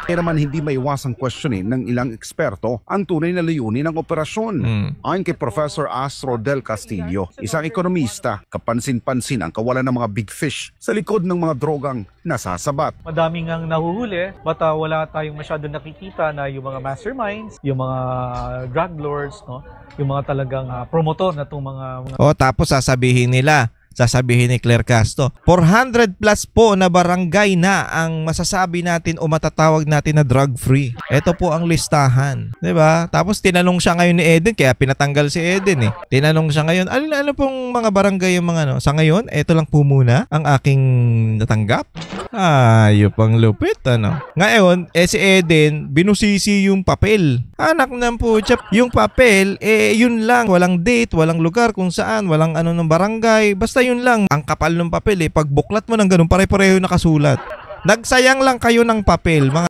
Kaya naman hindi maiwasang questionin ng ilang eksperto ang tunay na layunin ng operasyon. Ayon kay Professor Astro Del Castillo, isang ekonomista, kapansin-pansin ang kawalan ng mga big fish sa likod ng mga drogang nasasabat. Madaming ang nahuhuli, but wala tayong masyado nakikita na yung mga masterminds, yung mga drug lords, no? Yung mga talagang promotor na itong mga... O tapos sasabihin ni Claire Castro, 400 plus po na barangay na ang masasabi natin o matatawag natin na drug-free. Ito po ang listahan. 'Di ba? Tapos tinanong siya ngayon ni Eden, kaya pinatanggal si Eden eh. Tinanong siya ngayon, ano pong mga barangay yung mga Sa ngayon, ito lang po muna ang aking natanggap. Ayop ang lupit, Ngayon, si Eden, binusisi yung papel. Anak ng pucha. Yung papel, yun lang. Walang date, walang lugar kung saan, walang ng barangay. Basta yun lang. Ang kapal ng papel, pag buklat mo ng ganun, pare-pareho nakasulat. Nagsayang lang kayo ng papel, mga